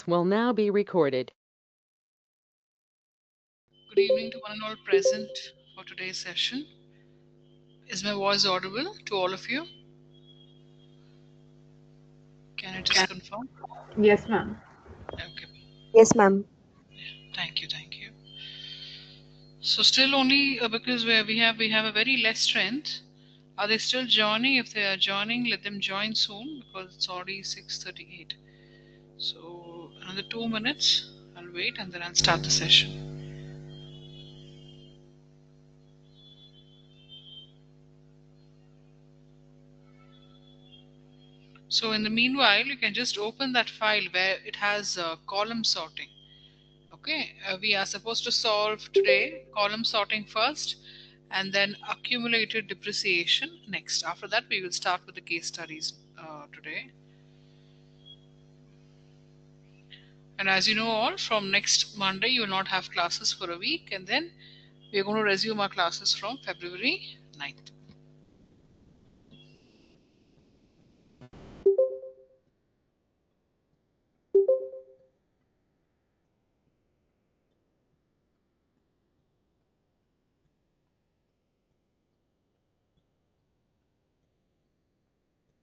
Will now be recorded. Good evening to one and all present for today's session. Is my voice audible to all of you? Can I just confirm? Yes, ma'am. Okay. Yes, ma'am. Thank you. Thank you. So still only because we have a very less strength. Are they still joining? If they are joining, let them join soon because it's already 6:38. So another 2 minutes. I'll wait and then I'll start the session. So in the meanwhile, you can just open that file where it has column sorting. Okay, we are supposed to solve today column sorting first and then accumulated depreciation next. After that, we will start with the case studies today. And as you know all, from next Monday, you will not have classes for a week, and then we are going to resume our classes from February 9th.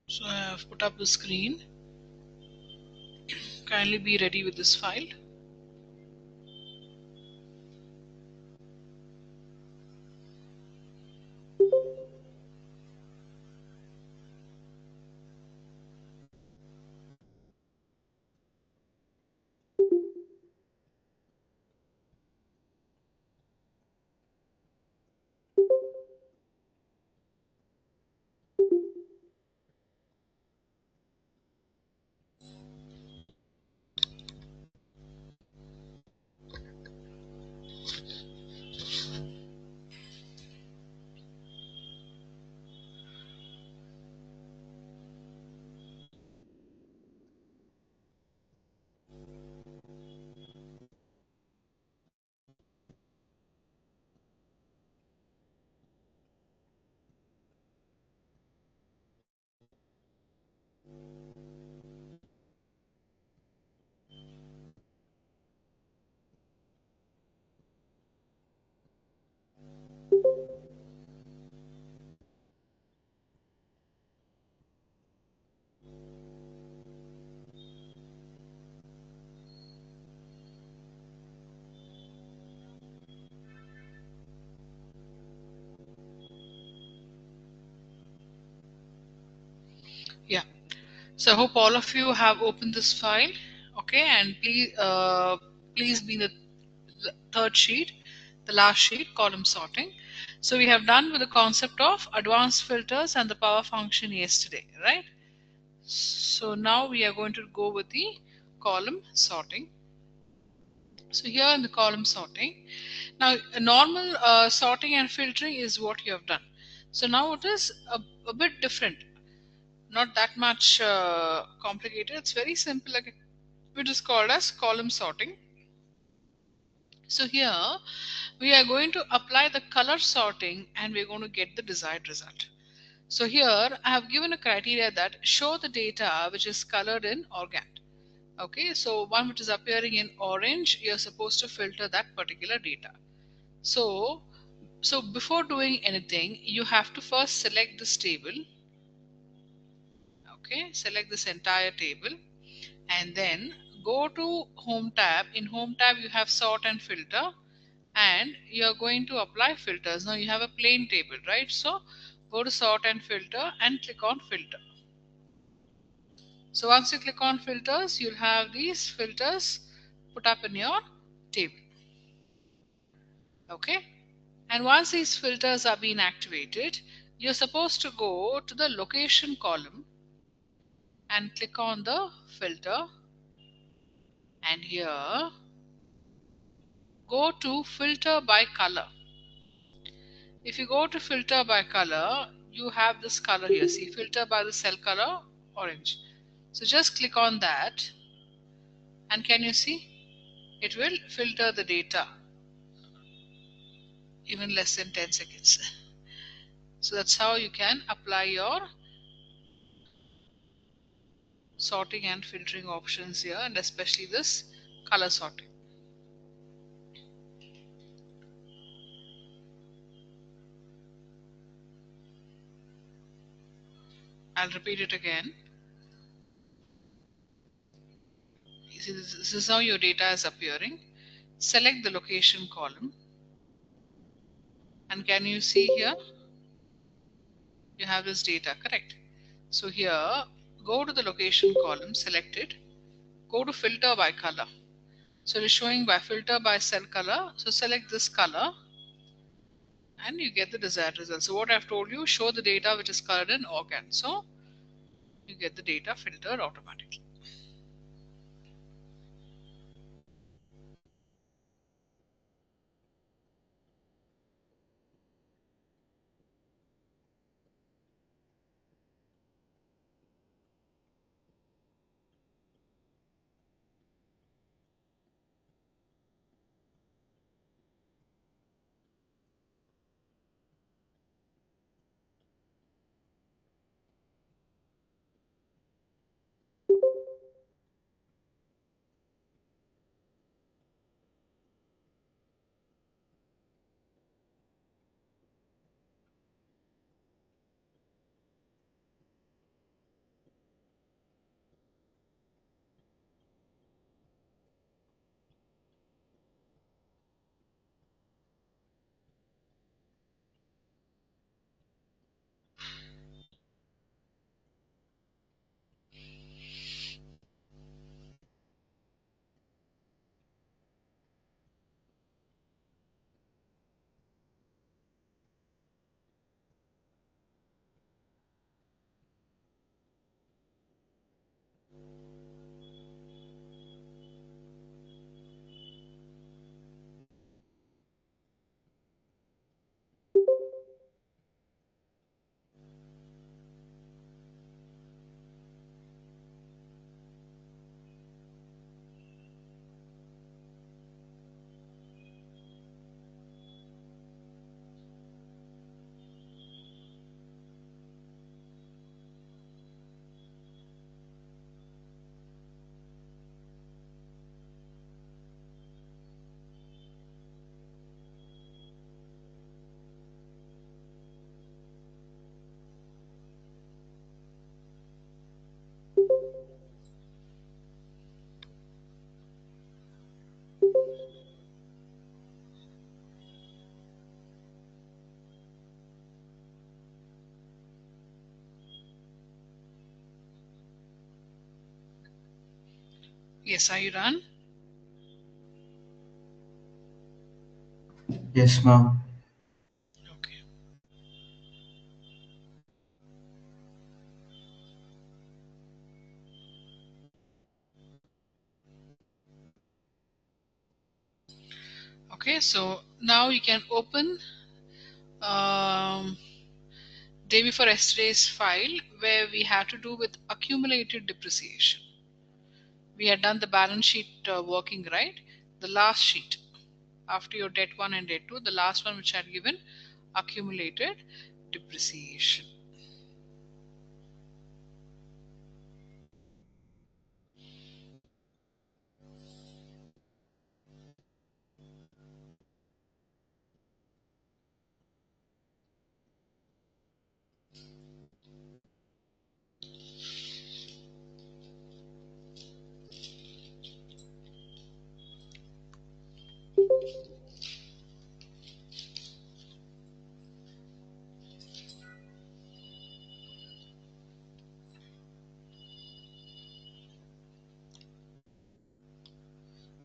So I have put up the screen. Kindly be ready with this file. Yeah. So I hope all of you have opened this file. Okay, and please be in the third sheet, the last sheet, column sorting. So we have done with the concept of advanced filters and the power function yesterday, right? So now we are going to go with the column sorting. So here in the column sorting, now a normal sorting and filtering is what you have done. So now it is a bit different, not that much complicated. It's very simple, like it is called as column sorting. So here we are going to apply the color sorting and we're going to get the desired result. So here I have given a criteria that show the data which is colored in organd. Okay, so one which is appearing in orange, you're supposed to filter that particular data. So before doing anything, you have to first select this table. Okay, select this entire table and then go to home tab. In home tab you have sort and filter and you're going to apply filters. Now you have a plain table, right? So go to sort and filter and click on filter. So once you click on filters, you'll have these filters put up in your table. Okay, and once these filters are being activated, you're supposed to go to the location column and click on the filter, and here go to filter by color. If you go to filter by color, you have this color here. See, filter by the cell color, orange. So just click on that and can you see? It will filter the data even less than 10 seconds. So that's how you can apply your sorting and filtering options here, and especially this color sorting. I'll repeat it again. You see, this is how your data is appearing. Select the location column, and can you see here you have this data, correct? So here, go to the location column, select it, go to filter by color. So it is showing by filter by cell color. So select this color and you get the desired result. So what I've told you, show the data which is colored in organ. So you get the data filtered automatically. Yes, are you done? Yes, ma'am. Okay. Okay, so now you can open day before yesterday's file where we had to do with accumulated depreciation. We had done the balance sheet working, right? The last sheet after your debt 1 and debt 2, the last one which had given accumulated depreciation.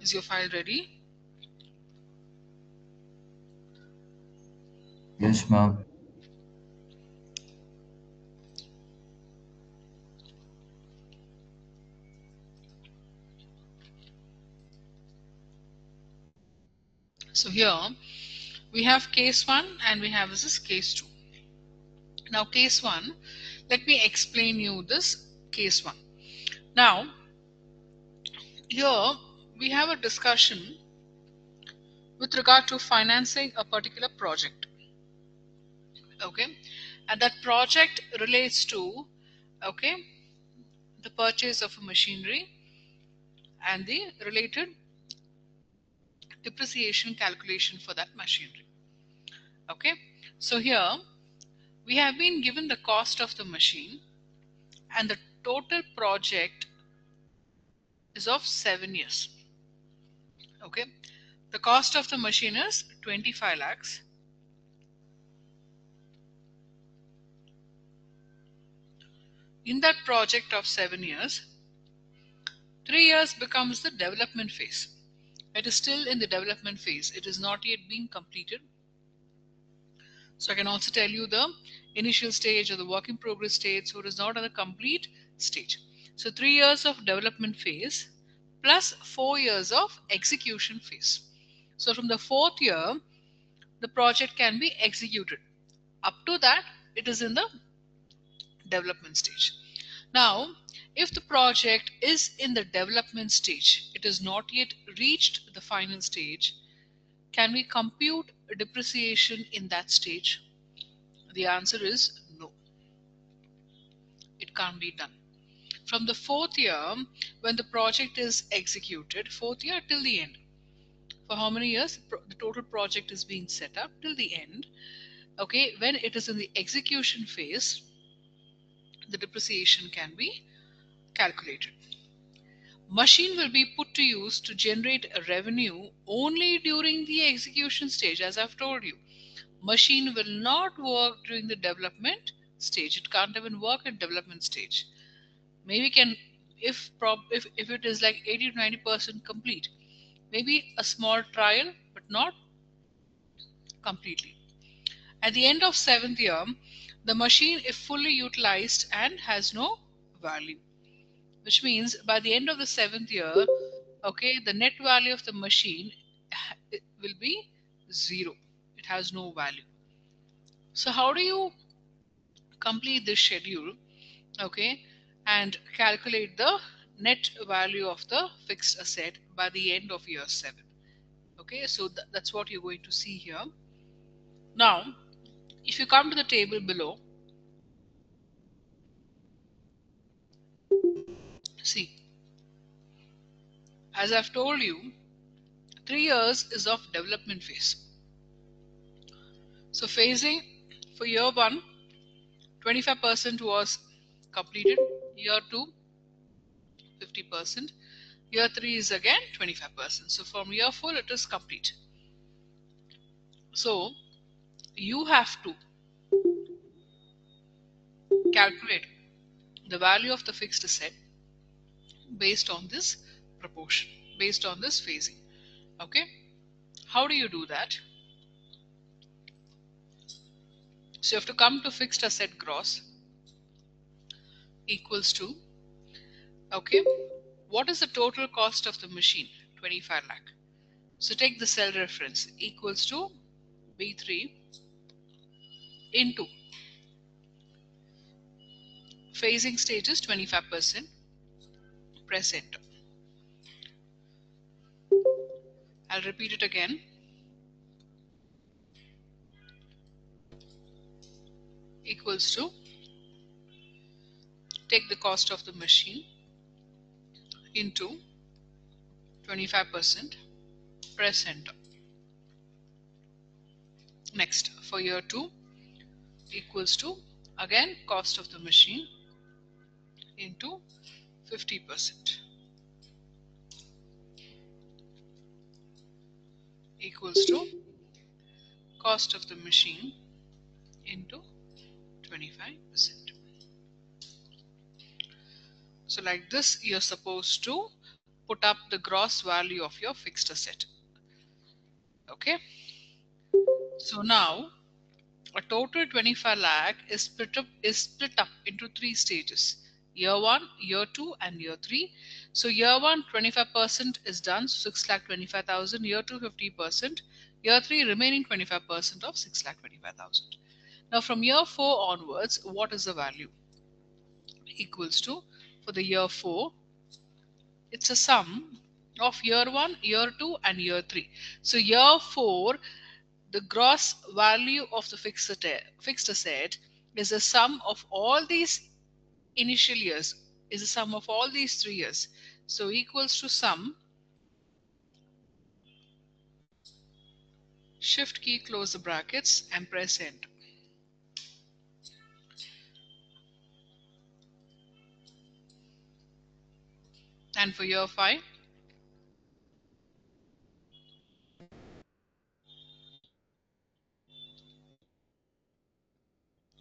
Is your file ready? Yes, ma'am. So here we have case 1 and we have this is case 2. Now case 1, let me explain you this case 1. Now here we have a discussion with regard to financing a particular project. Okay, and that project relates to, okay, the purchase of machinery, and the related depreciation calculation for that machinery. Okay, so here we have been given the cost of the machine, and the total project is of 7 years. Okay, the cost of the machine is 25 lakhs. In that project of 7 years, 3 years becomes the development phase. It is still in the development phase. It is not yet being completed. So I can also tell you the initial stage or the work in progress stage, so it is not at the complete stage. So 3 years of development phase plus 4 years of execution phase. So from the 4th year, the project can be executed. Up to that, it is in the development stage. Now, if the project is in the development stage, it is not yet reached the final stage, can we compute depreciation in that stage? The answer is no. It can't be done. From the 4th year, when the project is executed, 4th year till the end. For how many years? The total project is being set up till the end. Okay, when it is in the execution phase, the depreciation can be calculated. Machine will be put to use to generate a revenue only during the execution stage, as I've told you. Machine will not work during the development stage. It can't even work at development stage. Maybe can, if it is like 80 to 90% complete, maybe a small trial, but not completely. At the end of 7th year, the machine is fully utilized and has no value, which means by the end of the 7th year, okay, the net value of the machine will be 0. It has no value. So how do you complete this schedule, okay, and calculate the net value of the fixed asset by the end of year 7? Okay, so that's what you're going to see here. Now, if you come to the table below, see, as I've told you, 3 years is of development phase. So phasing for year 1, 25% was completed. Year 2, 50%. Year 3 is again 25%. So from year 4, it is complete. So you have to calculate the value of the fixed asset based on this proportion, based on this phasing. Okay, how do you do that? So you have to come to fixed asset gross equals to, okay, what is the total cost of the machine? 25 lakh. So take the cell reference equals to B3 into phasing stage is 25%. Press enter. I'll repeat it again. Equals to, take the cost of the machine into 25%. Press enter. Next, for year 2 equals to, again, cost of the machine into 50% equals to cost of the machine into 25%. So like this, you're supposed to put up the gross value of your fixed asset. Okay. So now a total 25 lakh is split up into 3 stages: year 1, year 2, and year 3. So year 1, 25% is done, 6,25,000. Year 2, 50%. Year 3, remaining 25% of 6,25,000. Now from year 4 onwards, what is the value? Equals to, for the year 4, it's a sum of year 1, year 2, and year 3. So year 4, the gross value of the fixed asset is the sum of all these initial years. is the sum of all these 3 years. So equals to sum, shift key, close the brackets and press enter. And for year 5,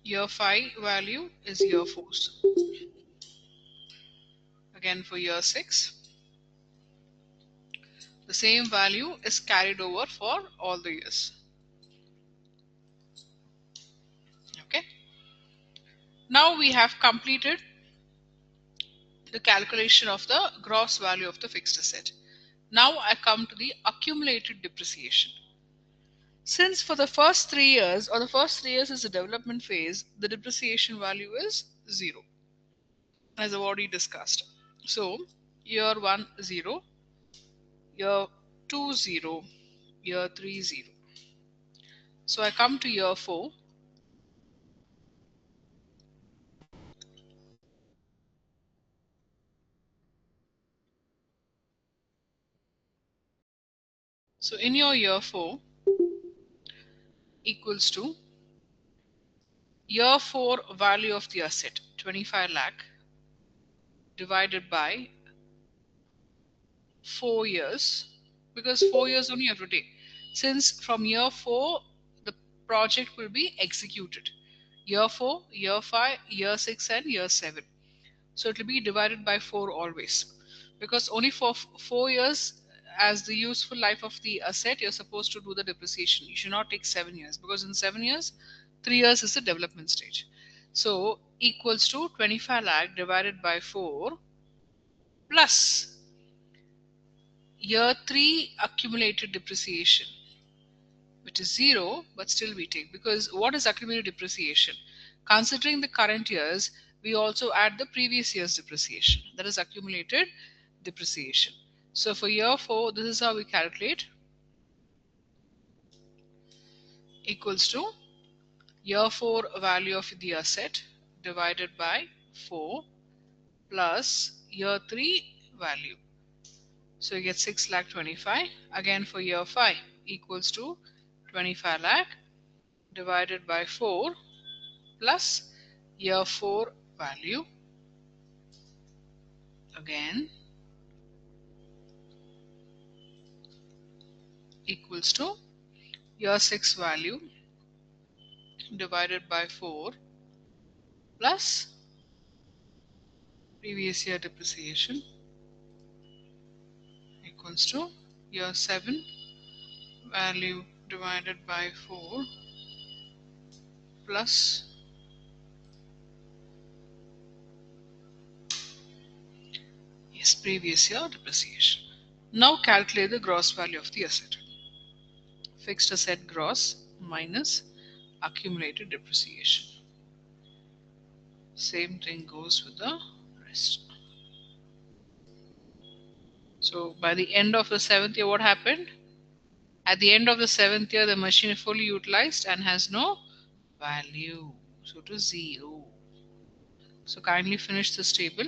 year 5 value is year 4's. Again for year 6, the same value is carried over for all the years. Okay. Now we have completed the calculation of the gross value of the fixed asset. Now I come to the accumulated depreciation. Since for the first 3 years, or the first 3 years is the development phase, the depreciation value is 0, as I've already discussed. So year 1 0, year 2 0, year 3 0. So I come to year 4. So in your year 4 equals to year 4 value of the asset 25 lakh divided by 4 years, because 4 years only you have to take. Since from year 4 the project will be executed. Year 4, year 5, year 6 and year 7. So it will be divided by 4 always. Because only for 4 years as the useful life of the asset you're supposed to do the depreciation. You should not take 7 years, because in 7 years 3 years is the development stage. So equals to 25 lakh divided by 4 plus year 3 accumulated depreciation, which is 0, but still we take, because what is accumulated depreciation? Considering the current years, we also add the previous year's depreciation, that is accumulated depreciation. So for year 4, this is how we calculate, equals to year 4 value of the asset divided by 4 plus year 3 value. So you get 6 lakh 25. Again for year 5 equals to 25 lakh divided by 4 plus year 4 value, again equals to year 6 value divided by 4 plus previous year depreciation, equals to year 7 value divided by 4 plus previous year depreciation. Now calculate the gross value of the asset. Fixed asset gross minus accumulated depreciation. Same thing goes with the rest. So by the end of the 7th year, what happened? At the end of the 7th year, the machine is fully utilized and has no value. So to 0. So kindly finish this table.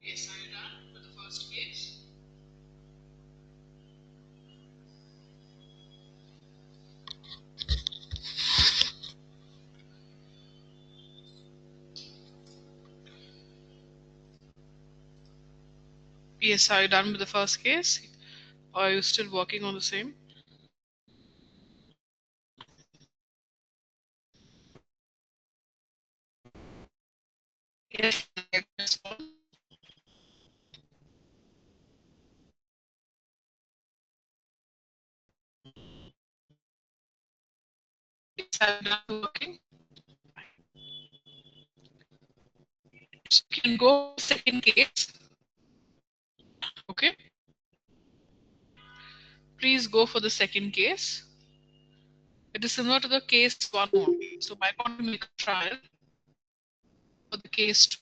Yes, are you done with the first case? Yes, are you done with the first case? Or are you still working on the same? Yes. Yes, are you done working? So you can go for the second case. Okay. Please go for the second case. It is similar to the case one only. So I want to make a trial for the case two.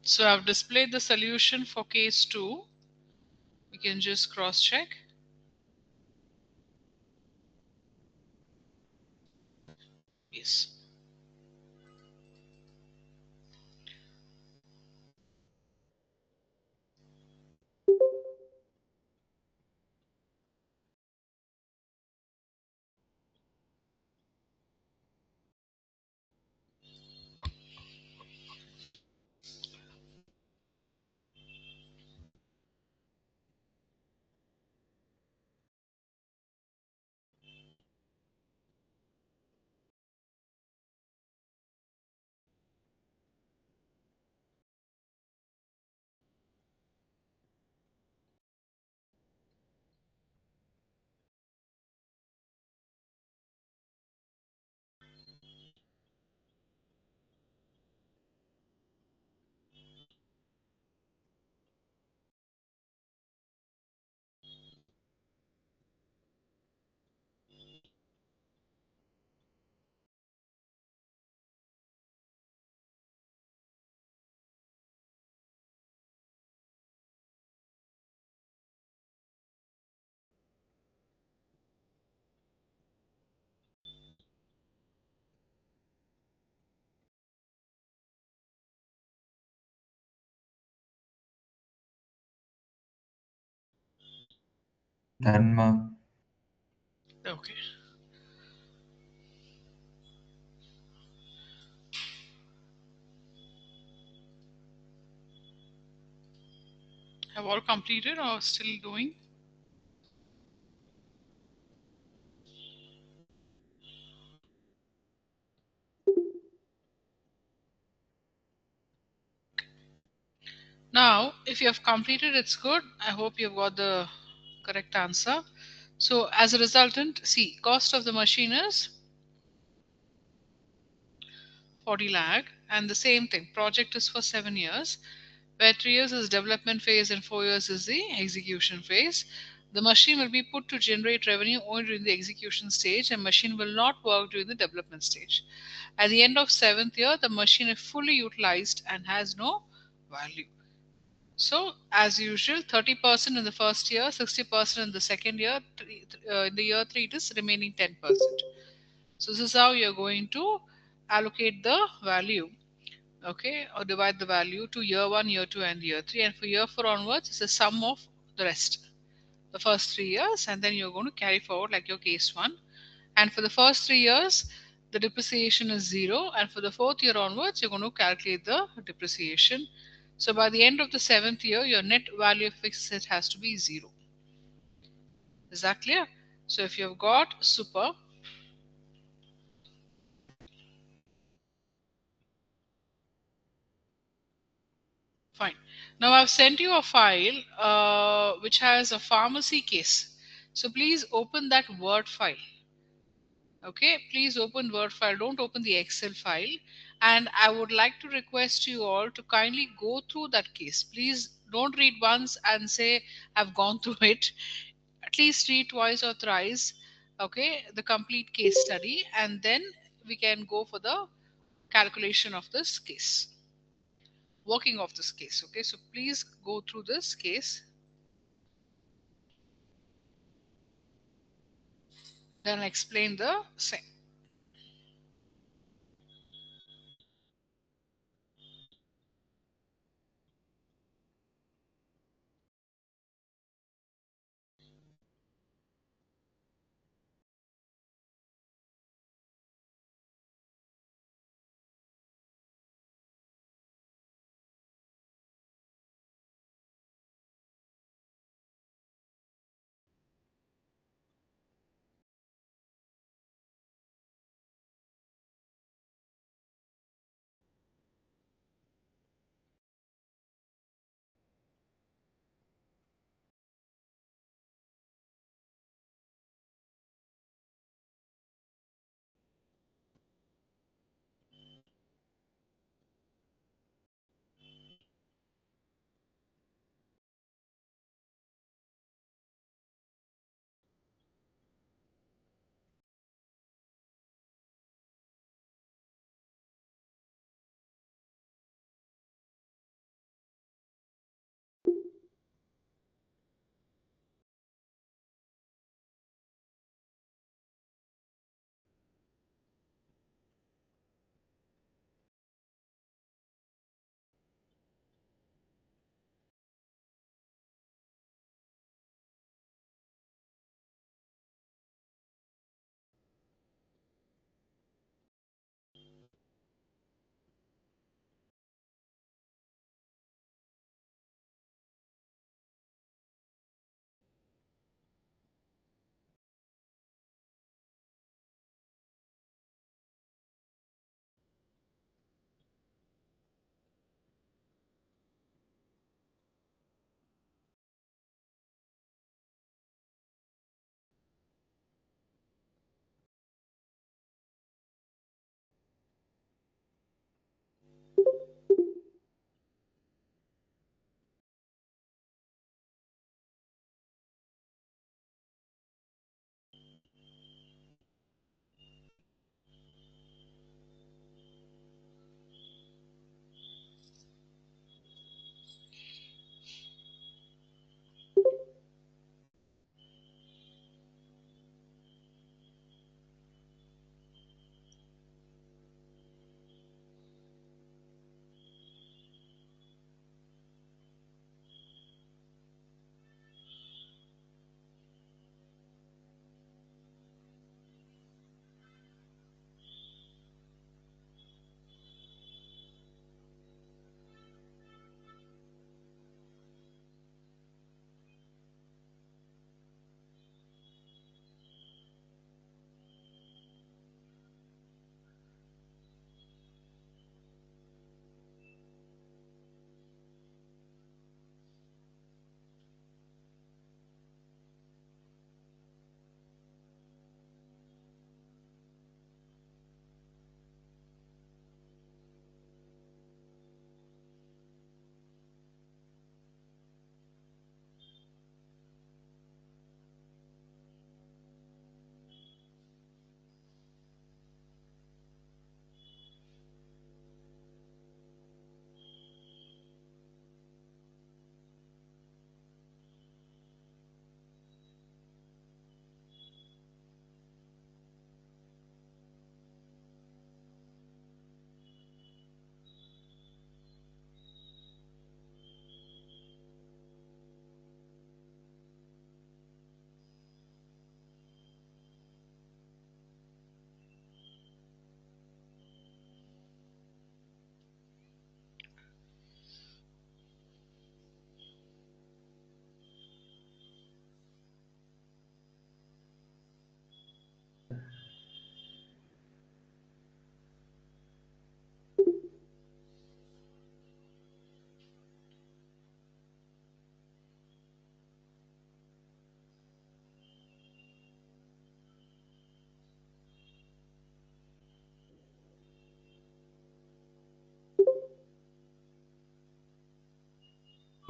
So I've displayed the solution for case two. We can just cross check. Yes. Dharma. Okay. Have all completed or still doing? Now, if you have completed, it's good. I hope you've got the correct answer. So as a resultant, see, cost of the machine is 40 lakh, and the same thing, project is for 7 years, where 3 years is development phase and 4 years is the execution phase. The machine will be put to generate revenue only during the execution stage, and machine will not work during the development stage. At the end of 7th year, the machine is fully utilized and has no value. So, as usual, 30% in the first year, 60% in the second year, in the year 3 it is remaining 10%. So, this is how you're going to allocate the value, okay, or divide the value to year 1, year 2, and year 3. And for year 4 onwards, it's a sum of the rest, the first 3 years, and then you're going to carry forward like your case 1. And for the first 3 years, the depreciation is 0, and for the fourth year onwards, you're going to calculate the depreciation. So by the end of the seventh year, your net value of fixed asset has to be zero. Is that clear? So if you've got super, fine. Now I've sent you a file which has a pharmacy case. So please open that Word file. Okay, please open Word file. Don't open the Excel file. And I would like to request you all to kindly go through that case. Please don't read once and say I've gone through it. At least read twice or thrice. Okay, the complete case study, and then we can go for the calculation of this case, working of this case. Okay, so please go through this case, then I'll explain the same.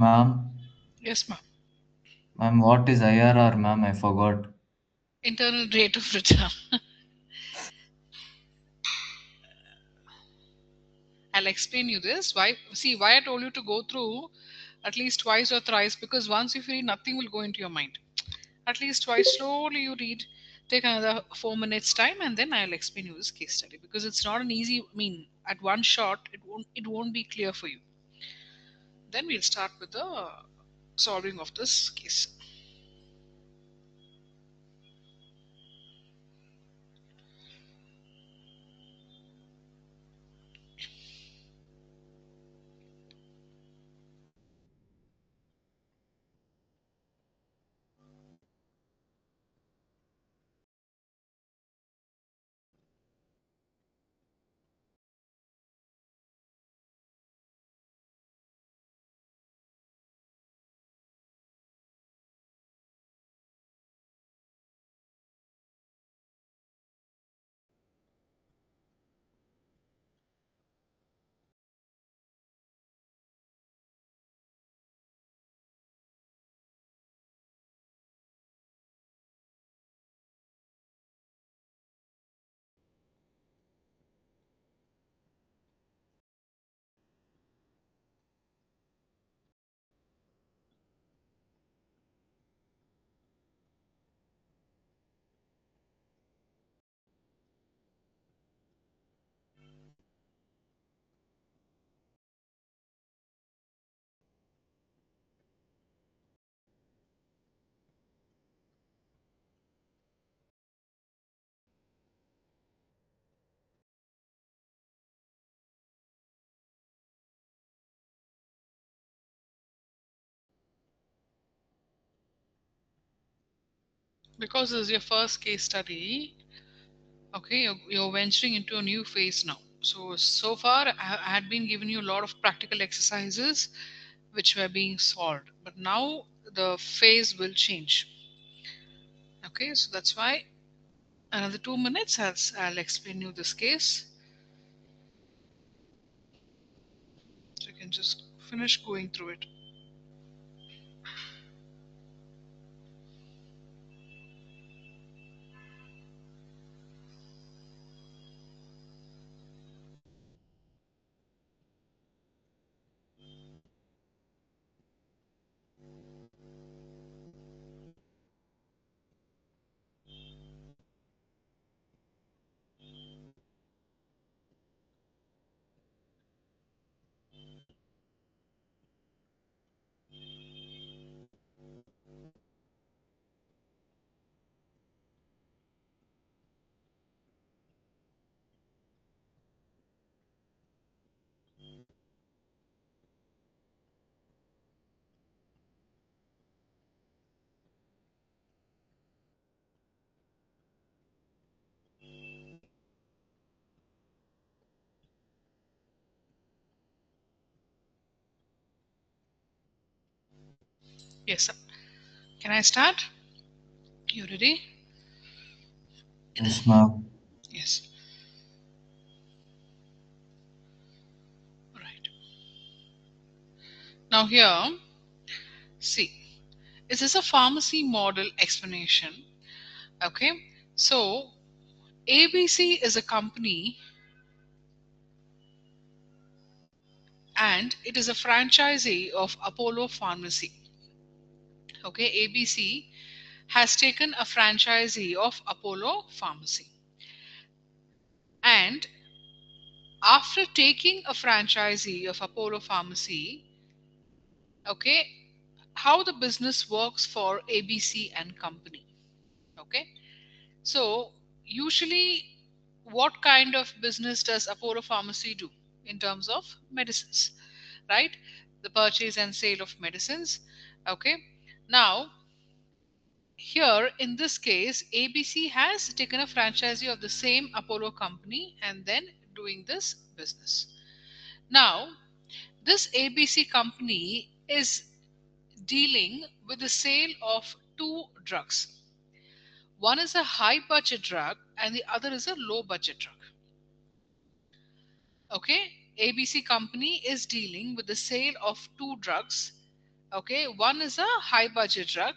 Ma'am, Yes, ma'am. ma'am, what is IRR, ma'am? I forgot. Internal rate of return. I'll explain you this. Why? See, why I told you to go through at least twice or thrice, because once you read, nothing will go into your mind. At least twice, slowly you read. Take another 4 minutes time, and then I'll explain you this case study, because it's not an easy. I mean, at one shot, it won't be clear for you. Then we'll start with the solving of this case. Because this is your first case study, okay, you're venturing into a new phase now. So far, I had been giving you a lot of practical exercises which were being solved, but now the phase will change. Okay, so that's why another 2 minutes, I'll explain you this case. So you can just finish going through it. Yes, sir. Can I start? You ready? Yes, ma'am. Yes. Right. Now here, see, this is a pharmacy model explanation. Okay, so ABC is a company and it is a franchisee of Apollo Pharmacy. Okay, ABC has taken a franchisee of Apollo Pharmacy. And after taking a franchisee of Apollo Pharmacy, okay, how the business works for ABC and company. Okay, so usually what kind of business does Apollo Pharmacy do in terms of medicines, right? The purchase and sale of medicines. Okay, now here in this case, ABC has taken a franchisee of the same Apollo company and then doing this business. Now, this ABC company is dealing with the sale of two drugs. One is a high budget drug and the other is a low budget drug. Okay, ABC company is dealing with the sale of two drugs. Okay, one is a high budget drug,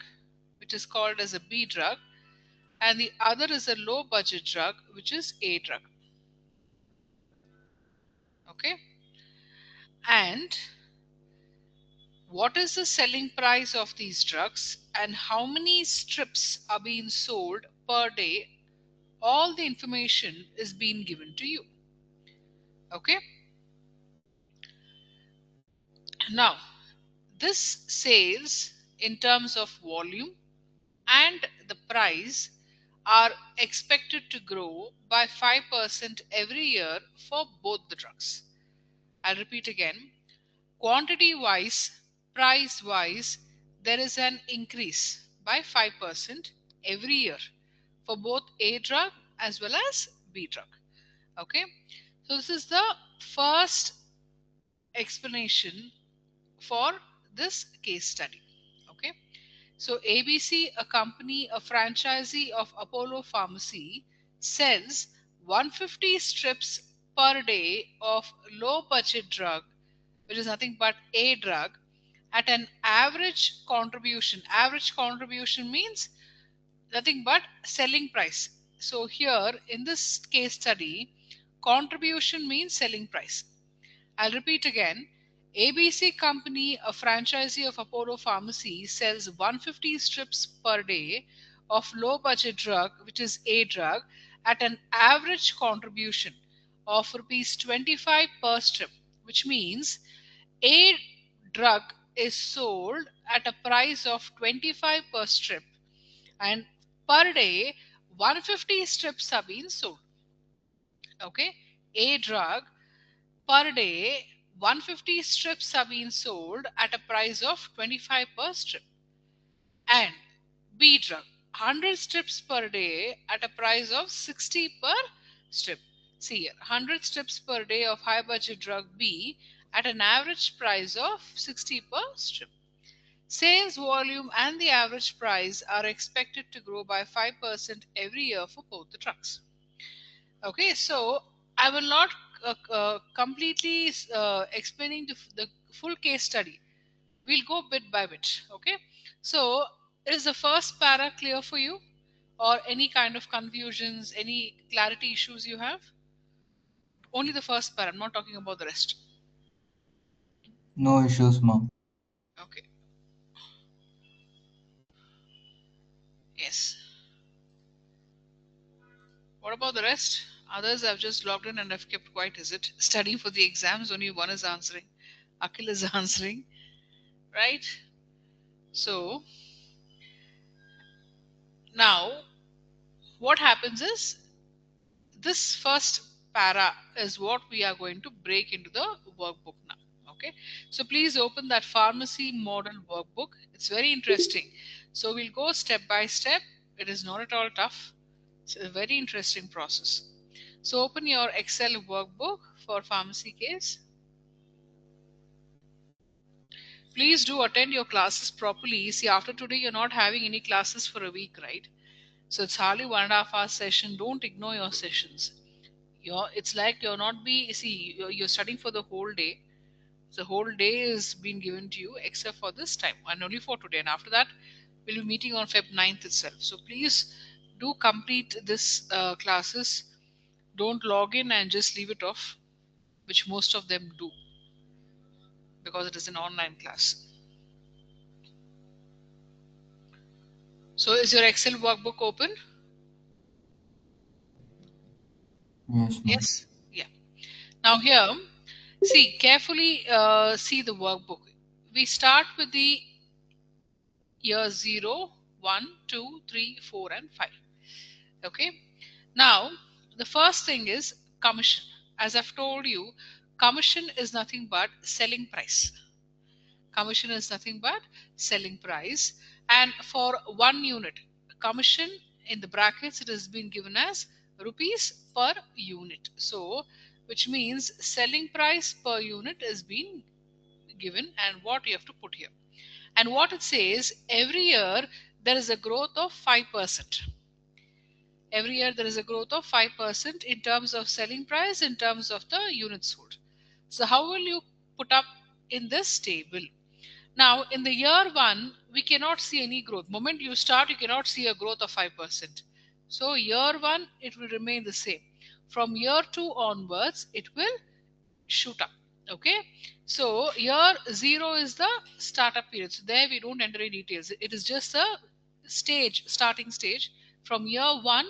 which is called as a B drug, and the other is a low budget drug, which is A drug. Okay, and what is the selling price of these drugs and how many strips are being sold per day? All the information is being given to you. Okay, now this sales in terms of volume and the price are expected to grow by 5% every year for both the drugs. I'll repeat again. Quantity wise, price wise, there is an increase by 5% every year for both A drug as well as B drug. Okay, so this is the first explanation for this case study. Okay, so ABC, a company, a franchisee of Apollo Pharmacy, sells 150 strips per day of low budget drug, which is nothing but A drug, at an average contribution. Average contribution means nothing but selling price. So here in this case study, contribution means selling price. I'll repeat again. ABC Company, a franchisee of Apollo Pharmacy, sells 150 strips per day of low budget drug, which is A drug, at an average contribution of rupees 25 per strip, which means A drug is sold at a price of 25 per strip, and per day 150 strips are being sold. Okay, A drug per day 150 strips are being sold at a price of 25 per strip, and B drug 100 strips per day at a price of 60 per strip. See here, 100 strips per day of high budget drug B at an average price of 60 per strip. Sales volume and the average price are expected to grow by 5% every year for both the drugs. Okay, so I will not completely explaining the full case study. We'll go bit by bit. Okay, so is the first para clear for you, or any kind of confusions, any clarity issues you have? Only the first para. I'm not talking about the rest. No issues, ma'am. Okay. Yes. What about the rest? Others have just logged in and have kept quiet. Is it studying for the exams? Only one is answering. Akhil is answering, right? So now what happens is this first para is what we are going to break into the workbook now. Okay, so please open that pharmacy model workbook. It's very interesting. So we'll go step by step. It is not at all tough. It's a very interesting process. So open your Excel workbook for pharmacy case. Please do attend your classes properly. See, after today, you're not having any classes for a week, right? So it's hardly 1.5 hour session. Don't ignore your sessions. It's like you're not be see you're studying for the whole day. The whole day is being given to you except for this time and only for today. And after that, we'll be meeting on Feb 9th itself. So please do complete this classes. Don't log in and just leave it off, which most of them do because it is an online class. So is your Excel workbook open? Yes, ma'am. Yes. Yeah. Now here, see carefully. See the workbook. We start with the year 0, 1, 2, 3, 4, and 5. Okay. Now, the first thing is commission. As I've told you, commission is nothing but selling price. Commission is nothing but selling price. And for 1 unit, commission in the brackets, it has been given as rupees per unit. So, which means selling price per unit is being given, and what you have to put here. And what it says, every year there is a growth of 5%. Every year there is a growth of 5% in terms of selling price, in terms of the units sold. So how will you put up in this table? Now, in the year 1, we cannot see any growth. Moment you start, you cannot see a growth of 5%. So, year 1, it will remain the same. From year 2 onwards, it will shoot up. Okay. So, year 0 is the startup period. So, there we don't enter any details. It is just a starting stage. From year 1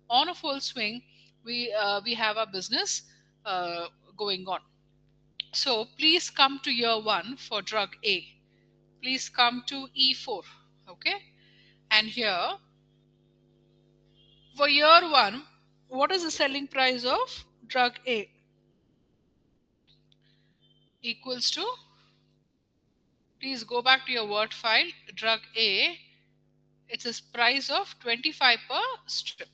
on a full swing, we have a business going on. So, please come to year 1 for drug A. Please come to E4. Okay. And here for year 1, what is the selling price of drug A? Equals to, please go back to your word file, drug A, it's a price of 25 per strip.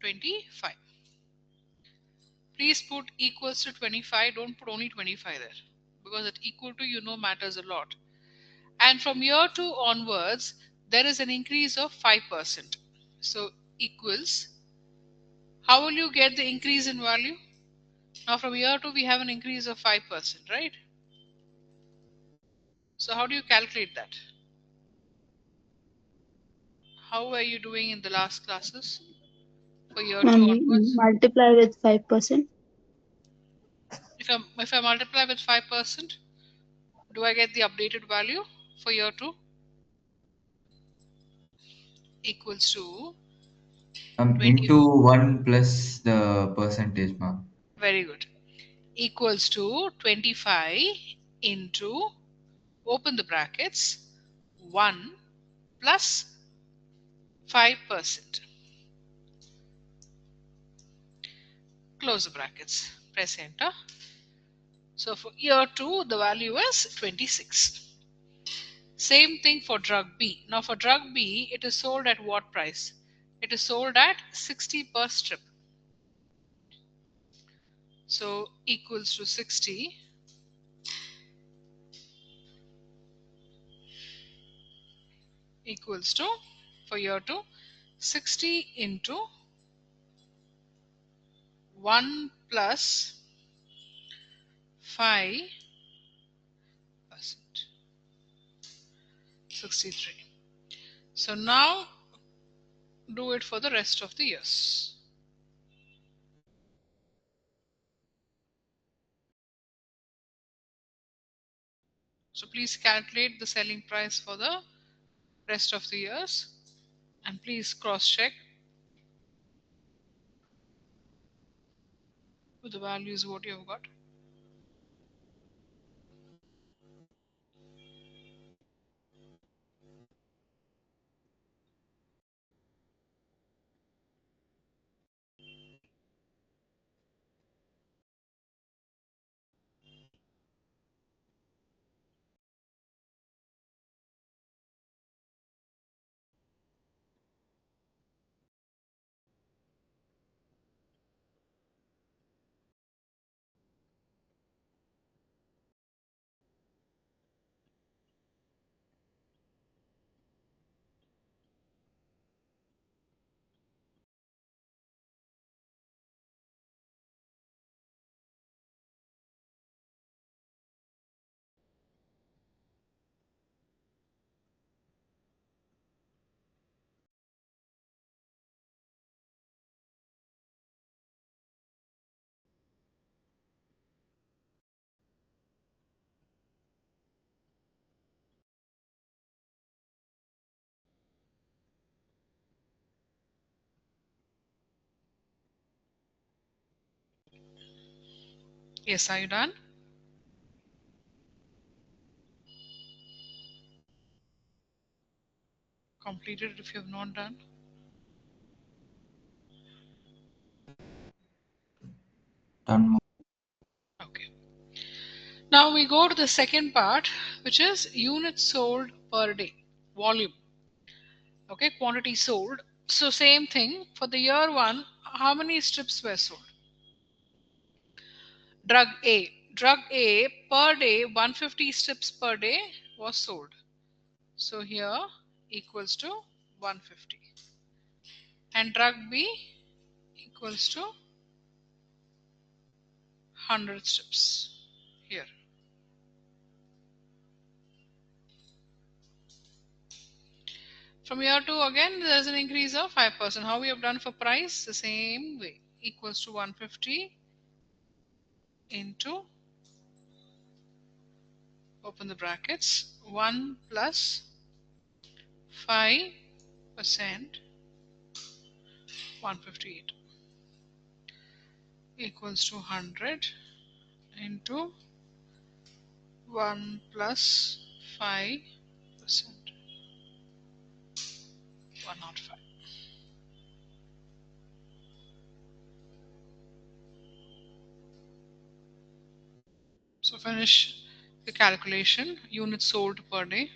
25. Please put equals to 25, don't put only 25 there, because that equal to matters a lot. And from year 2 onwards, there is an increase of 5%. So equals, how will you get the increase in value? Now from year 2 we have an increase of 5%, right? So how do you calculate that? How were you doing in the last classes for year 2 onwards? Multiply with 5%. If I multiply with 5%, do I get the updated value for year 2? Equals to 20. Into 1 plus the percentage, ma'am. Very good. Equals to 25 into, open the brackets, 1 plus 5%. Close the brackets. Press enter. So for year 2, the value is 26. Same thing for drug B. Now for drug B, it is sold at what price? It is sold at 60 per strip. So equals to 60 equals to, for year 2, 60 into 1 plus 5%. 63. So now do it for the rest of the years. So please calculate the selling price for the rest of the years and please cross check with the values what you have got. Yes, are you done? Completed if you have not done. Done, ma'am. Okay. Now we go to the second part, which is units sold per day, volume. Okay, quantity sold. So same thing for the year 1, how many strips were sold? Drug A. Drug A per day, 150 strips per day was sold. So here equals to 150. And drug B equals to 100 strips here. From year 2 again there's an increase of 5%. How we have done for price? The same way. Equals to 150 into, open the brackets, 1 plus 5%, 158 equals to 100 into 1 plus 5%, 105. So finish the calculation. Units sold per day.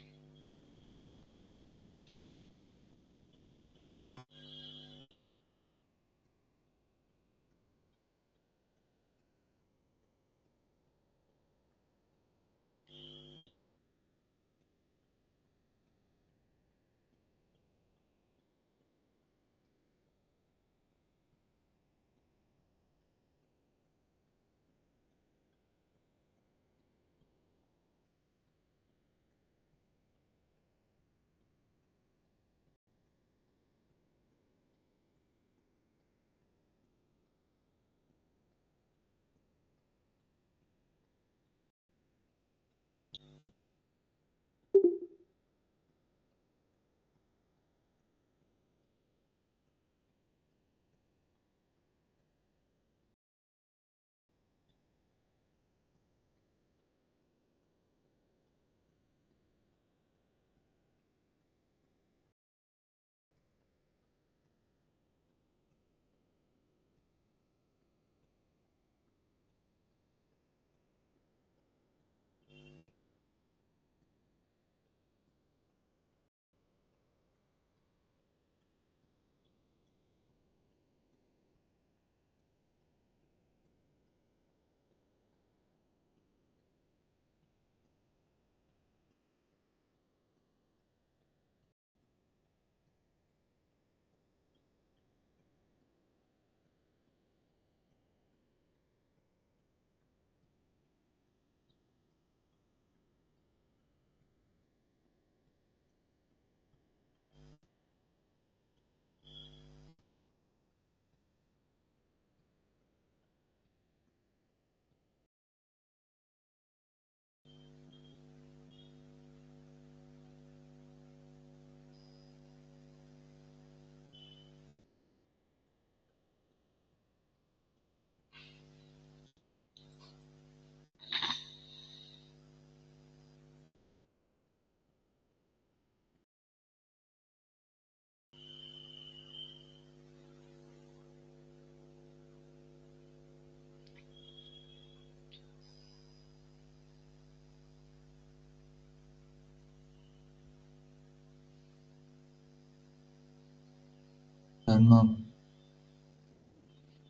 Done, ma'am.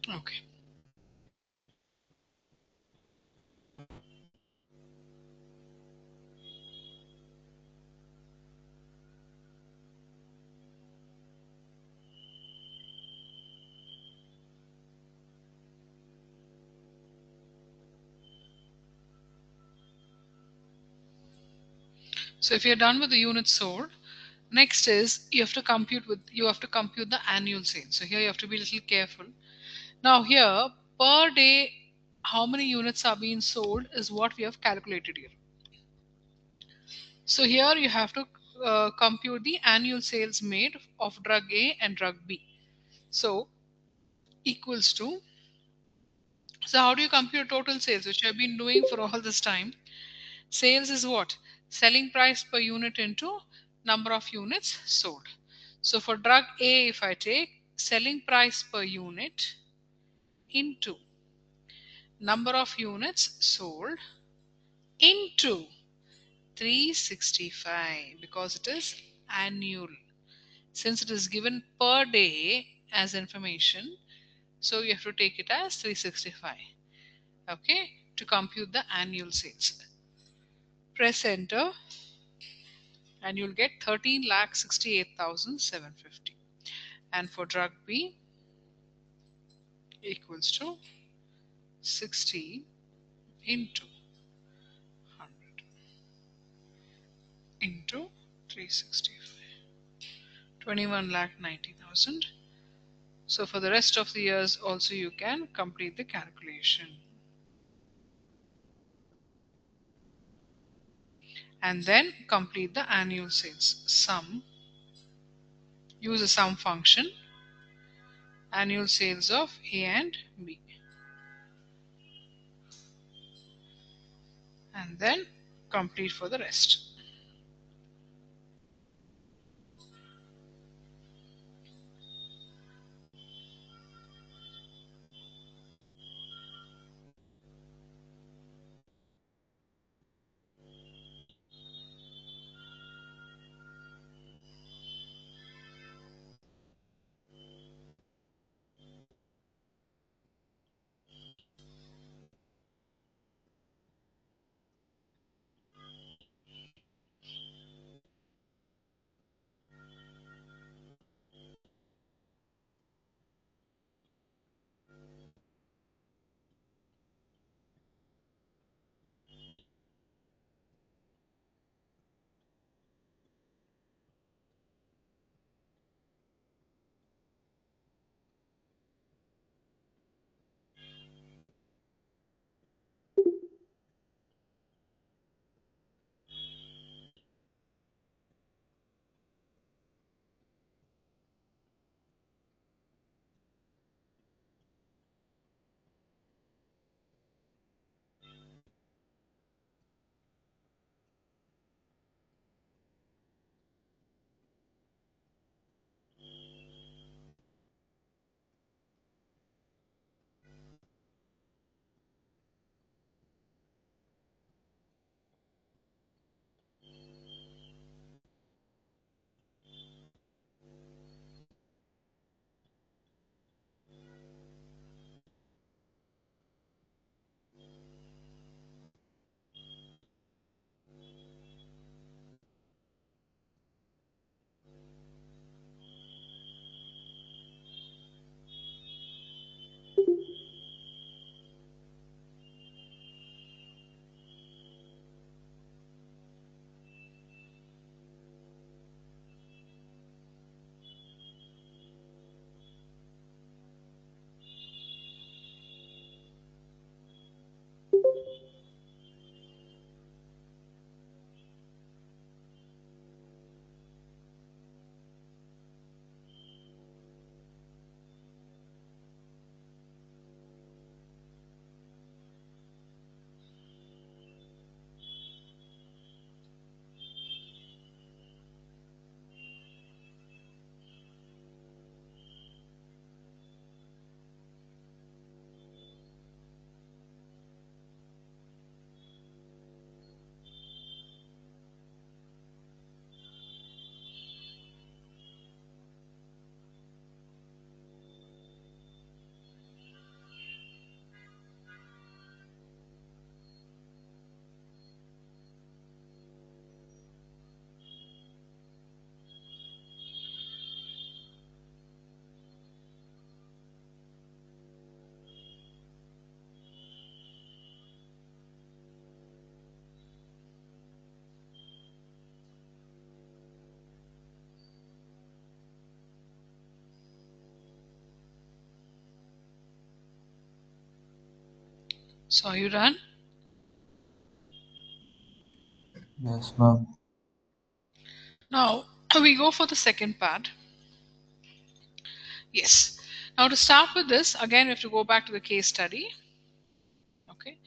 Okay. So if you're done with the units sold, next is you have to compute the annual sales. So here you have to be a little careful. Now here, per day, how many units are being sold is what we have calculated here. So here you have to compute the annual sales made of drug A and drug B. So equals to, so how do you compute total sales, which I've been doing for all this time? Sales is what? Selling price per unit into number of units sold. So for drug A, if I take selling price per unit into number of units sold into 365, because it is annual. Since it is given per day as information, so you have to take it as 365. Okay, to compute the annual sales. Press enter and you'll get 13,68,750. And for drug B equals to 60 into 100 into 365. 21,90,000. So for the rest of the years also you can complete the calculation. And then complete the annual sales. Sum. Use a sum function. Annual sales of A and B. And then complete for the rest. So are you done? Yes, ma'am. Now we go for the second part. Yes. Now to start with this, again we have to go back to the case study. Okay.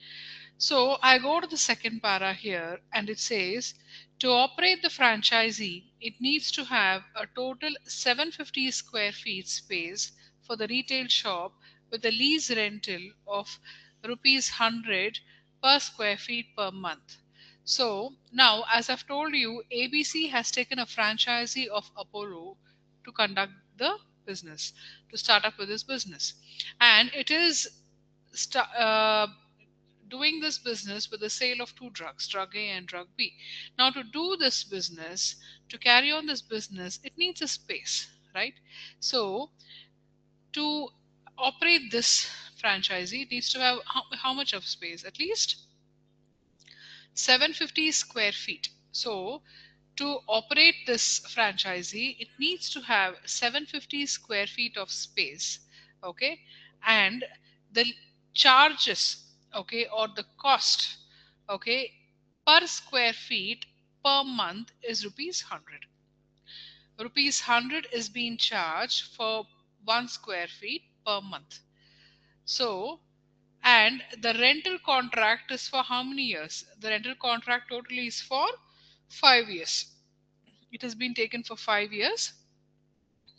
So I go to the second para here and it says to operate the franchisee, it needs to have a total 750 square feet space for the retail shop with a lease rental of rupees 100 per square feet per month. So now, as I've told you, ABC has taken a franchisee of Apollo to conduct the business, to start up with this business. And it is doing this business with the sale of two drugs, drug A and drug B. Now, to do this business, to carry on this business, it needs a space, right? So, to operate this franchisee, it needs to have how much of space? At least 750 square feet. So, To operate this franchisee, it needs to have 750 square feet of space, okay, and the charges, okay, or the cost, okay, per square feet per month is rupees 100. Rupees 100 is being charged for 1 square feet per month. So, and the rental contract is for how many years? The rental contract totally is for 5 years. It has been taken for 5 years.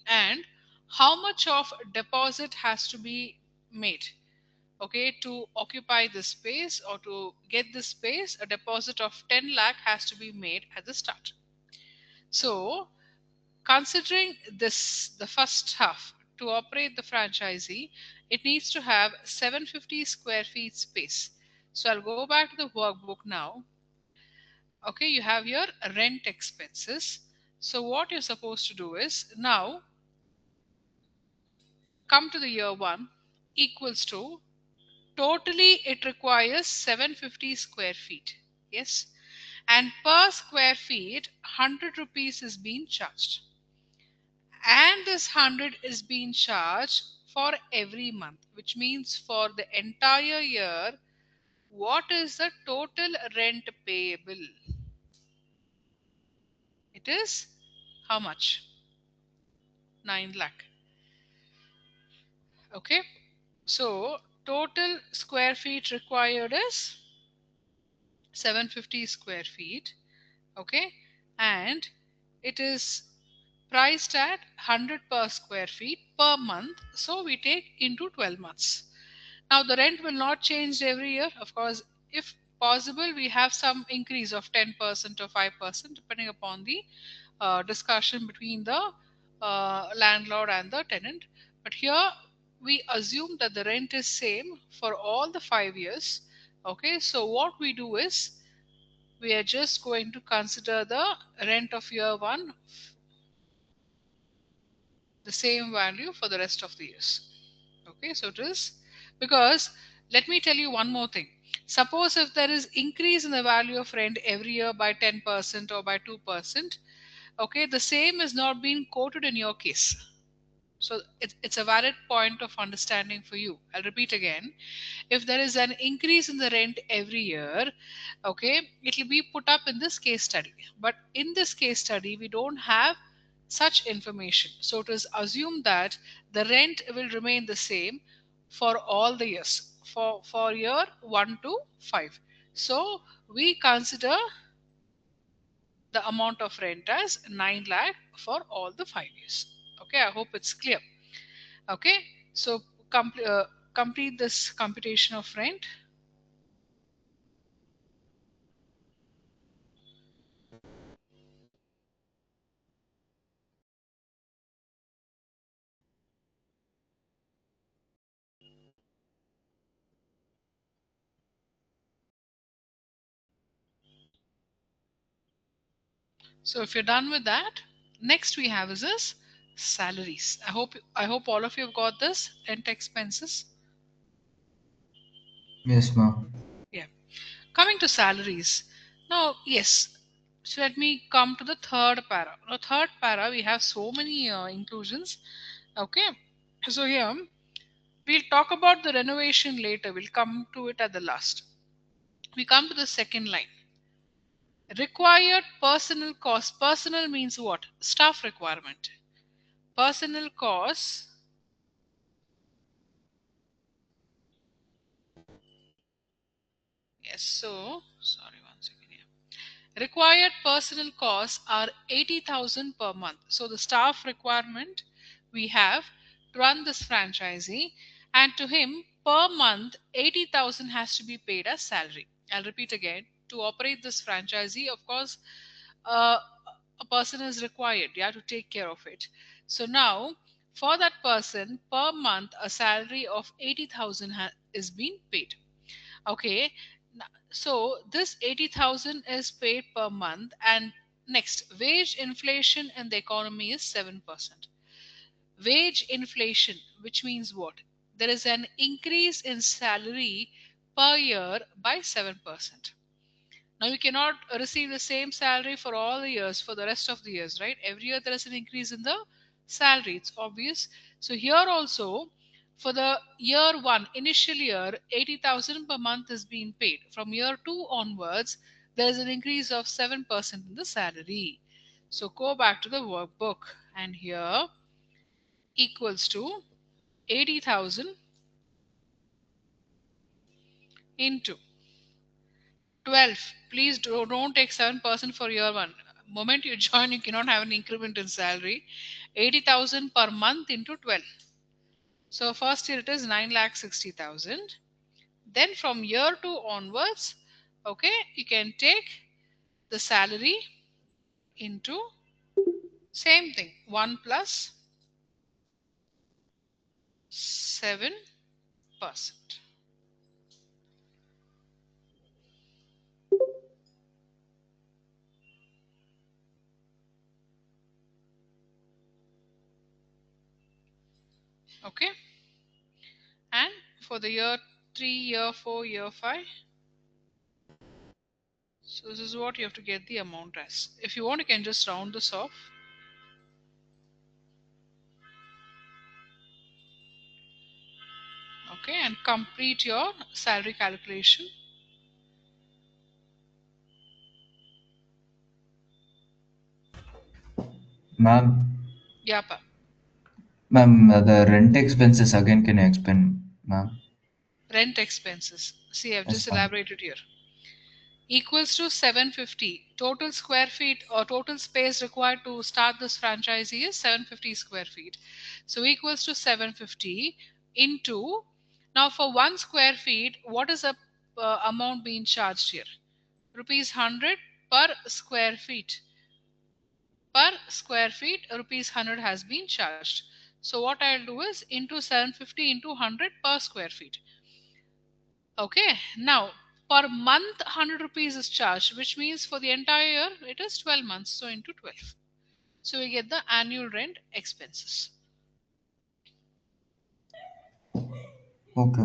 And how much of deposit has to be made, okay, to occupy this space or to get this space? A deposit of 10 lakh has to be made at the start. So considering this, the first half, to operate the franchisee, it needs to have 750 square feet space. So I'll go back to the workbook now. Okay, you have your rent expenses. So what you're supposed to do is now come to the year 1 equals to, totally it requires 750 square feet. Yes, and per square feet 100 rupees is being charged, and this 100 is being charged for every month, which means for the entire year, what is the total rent payable? It is how much? 9 lakh. Okay, so total square feet required is 750 square feet, okay, and it is priced at 100 per square feet per month, so we take into 12 months. Now the rent will not change every year, of course. If possible, we have some increase of 10% or 5% depending upon the discussion between the landlord and the tenant. But here we assume that the rent is same for all the 5 years. Okay, so what we do is we are just going to consider the rent of year 1, the same value for the rest of the years. Okay, so it is, because let me tell you one more thing. Suppose if there is increase in the value of rent every year by 10% or by 2%, okay, the same is not being quoted in your case. So it's a valid point of understanding for you. I'll repeat again. If there is an increase in the rent every year, okay, it will be put up in this case study. But in this case study, we don't have such information. So it is assumed that the rent will remain the same for all the years, for year 1 to 5. So we consider the amount of rent as 9 lakh for all the 5 years. Okay, I hope it's clear. Okay, so complete this computation of rent. So if you're done with that, next we have is this salaries. I hope all of you have got this rent expenses. Yes, ma'am. Yeah. Coming to salaries. Now, yes. So let me come to the third para. Now, third para, we have so many inclusions. Okay. So here we'll talk about the renovation later. We'll come to it at the last. We come to the second line. Required personal cost. Personal means what? Staff requirement. Personal costs. Yes, so sorry, one second here. Required personal costs are 80,000 per month. So the staff requirement we have to run this franchisee, and to him per month 80,000 has to be paid as salary. I'll repeat again. To operate this franchisee, of course, uh, a person is required, yeah, to take care of it. So now for that person per month a salary of 80,000 is being paid. Okay, so this 80,000 is paid per month. And next, wage inflation in the economy is 7%. Wage inflation, which means what? There is an increase in salary per year by 7%. Now you cannot receive the same salary for all the years, for the rest of the years, right? Every year there is an increase in the salary. It's obvious. So here also, for the year one, initial year, 80,000 per month is being paid. From year two onwards, there is an increase of 7% in the salary. So go back to the workbook, and here equals to 80,000 into 12. Please don't take 7% for year one. Moment you join, you cannot have an increment in salary. 80,000 per month into 12. So first year it is 9,60,000. Then from year two onwards, okay, you can take the salary into same thing, 1 plus 7%. Okay, and for the year 3, year 4, year 5, so this is what you have to get the amount as. If you want, you can just round this off. Okay, and complete your salary calculation. Ma'am, Yeah, pa. ma'am, the rent expenses again, can you explain, ma'am? Rent expenses. See, I've Yes, just ma'am. elaborated here. Equals to 750. Total square feet or total space required to start this franchisee is 750 square feet. So equals to 750 into, now for 1 square feet, what is the amount being charged here? Rupees 100 per square feet. Per square feet, rupees 100 has been charged. So what I'll do is into 750 into 100 per square feet. Okay, now per month 100 rupees is charged, which means for the entire year it is 12 months, so into 12. So we get the annual rent expenses. Okay.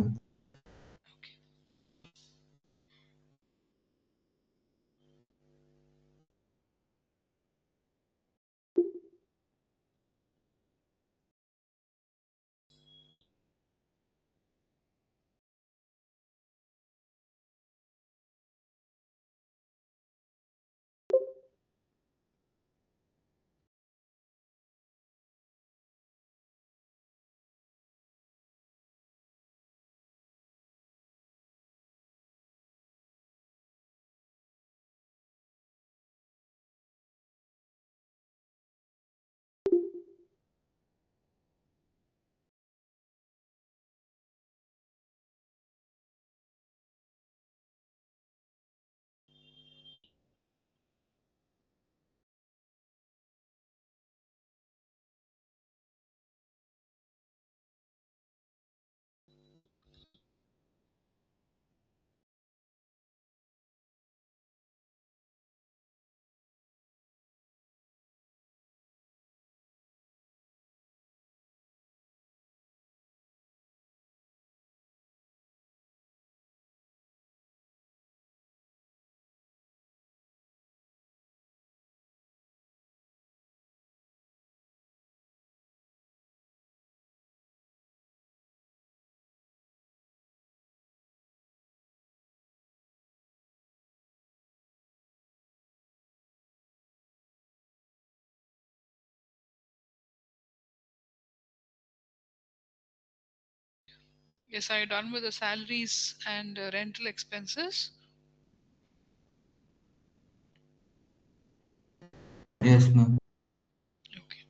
Yes, are you done with the salaries and rental expenses? Yes, ma'am. Okay.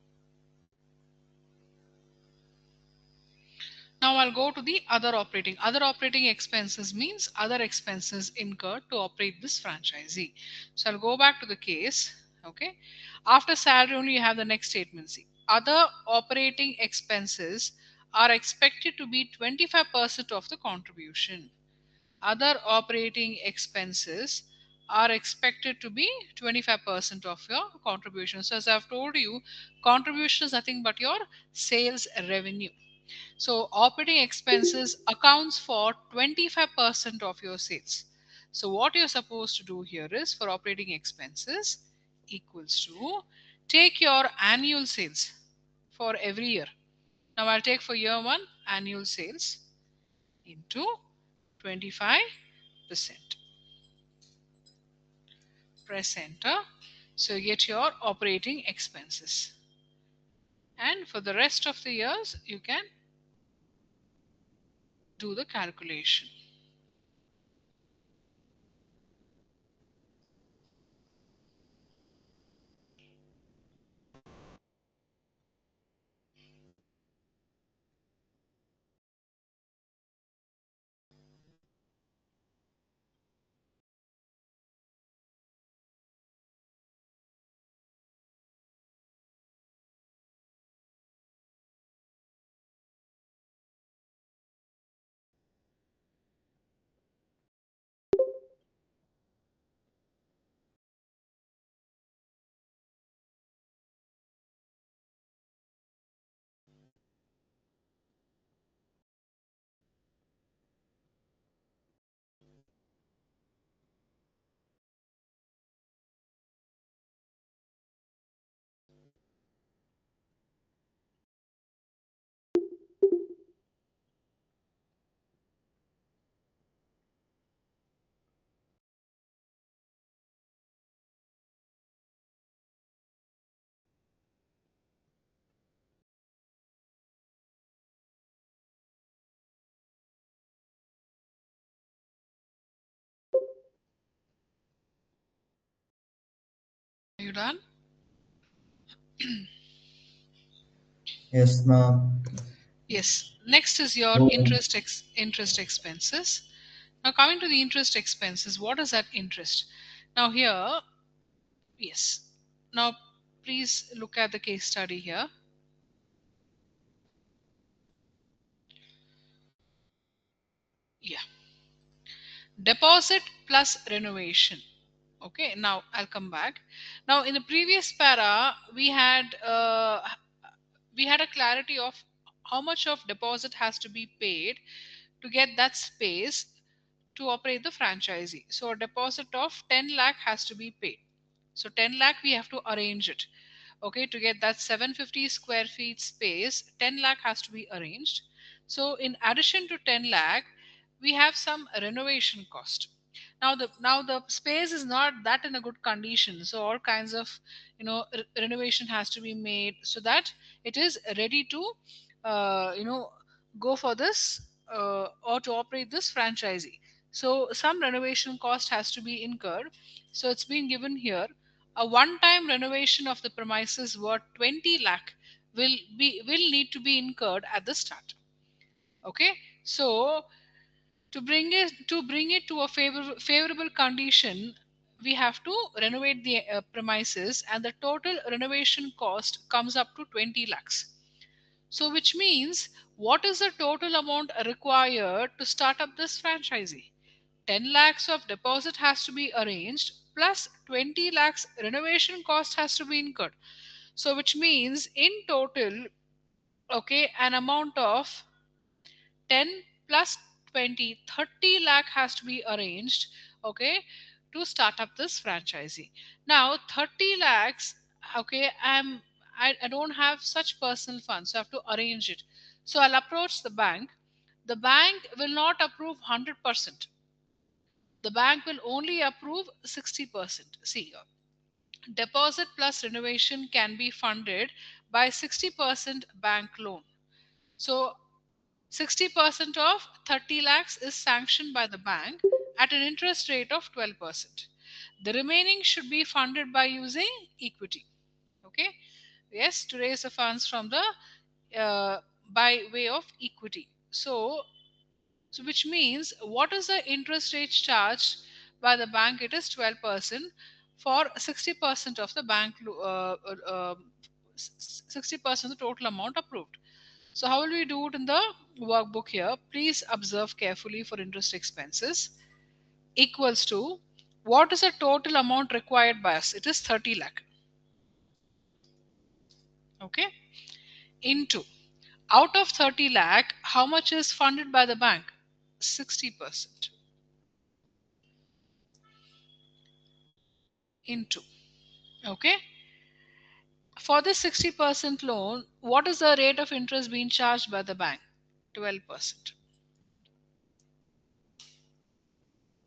Now I'll go to the other operating. Other operating expenses means other expenses incurred to operate this franchisee. So I'll go back to the case. Okay. After salary only you have the next statement. See, other operating expenses are expected to be 25% of the contribution. Other operating expenses are expected to be 25% of your contribution. So as I've told you, contribution is nothing but your sales revenue. So operating expenses accounts for 25% of your sales. So what you're supposed to do here is, for operating expenses equals to, take your annual sales for every year. Now I'll take for year 1 annual sales into 25%. Press enter. So you get your operating expenses. And for the rest of the years, you can do the calculation. Are you done? Yes, ma'am. Yes. Next is your So, interest expenses. Now coming to the interest expenses, what is that interest? Now here, yes. Now please look at the case study here. Yeah. Deposit plus renovation. Okay, now I'll come back. Now in the previous para, we had a clarity of how much of deposit has to be paid to get that space to operate the franchisee. So a deposit of 10 lakh has to be paid. So 10 lakh we have to arrange it. Okay, to get that 750 square feet space, 10 lakh has to be arranged. So in addition to 10 lakh, we have some renovation cost. Now the space is not that in a good condition, so all kinds of renovation has to be made so that it is ready to go for this or to operate this franchisee. So some renovation cost has to be incurred. So it's been given here, a one time renovation of the premises worth 20 lakh will need to be incurred at the start. Okay, so to bring it to a favorable condition, we have to renovate the premises, and the total renovation cost comes up to 20 lakhs. So which means, what is the total amount required to start up this franchisee? 10 lakhs of deposit has to be arranged, plus 20 lakhs renovation cost has to be incurred. So which means in total, okay, an amount of 10 plus 20, 30 lakh has to be arranged, okay, to start up this franchisee. Now 30 lakhs, okay, I don't have such personal funds, so I have to arrange it. So I'll approach the bank. The bank will not approve 100%. The bank will only approve 60%. See, deposit plus renovation can be funded by 60% bank loan. So 60% of 30 lakhs is sanctioned by the bank at an interest rate of 12%. The remaining should be funded by using equity. Okay? Yes, to raise the funds from the by way of equity. So which means, what is the interest rate charged by the bank? It is 12% for 60% of the bank 60% of the total amount approved. So how will we do it in the workbook here? Please observe carefully. For interest expenses equals to, what is the total amount required by us? It is 30 lakh. Okay. Into, out of 30 lakh, how much is funded by the bank? 60%. into. Okay. For this 60% loan, what is the rate of interest being charged by the bank? 12%.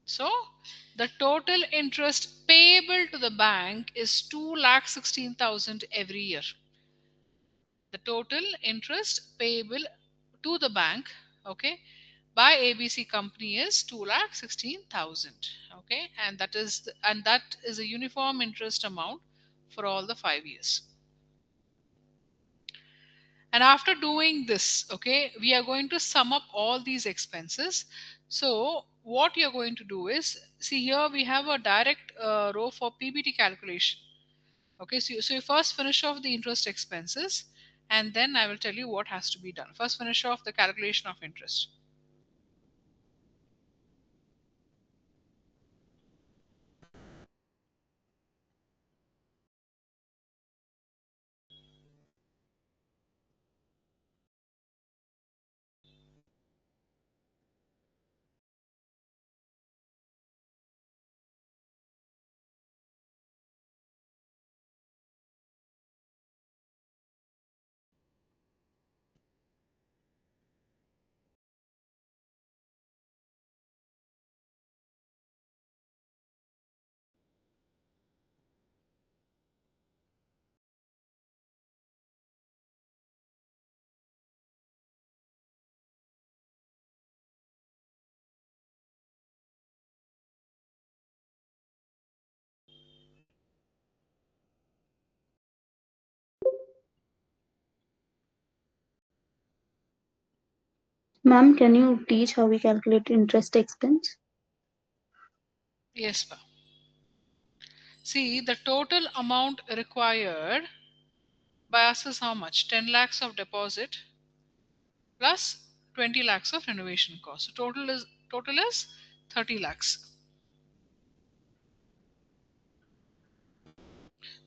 So the total interest payable to the bank is 2,16,000 every year. The total interest payable to the bank, okay, by ABC company is 2,16,000. Okay, and that is a uniform interest amount for all the 5 years. And after doing this, okay, we are going to sum up all these expenses. So what you're going to do is, see here we have a direct row for PBT calculation. Okay, so you first finish off the interest expenses, and then I will tell you what has to be done. First finish off the calculation of interest. Ma'am, can you teach how we calculate interest expense? Yes, ma'am. See, the total amount required by us is how much? 10 lakhs of deposit plus 20 lakhs of renovation cost. So total is 30 lakhs.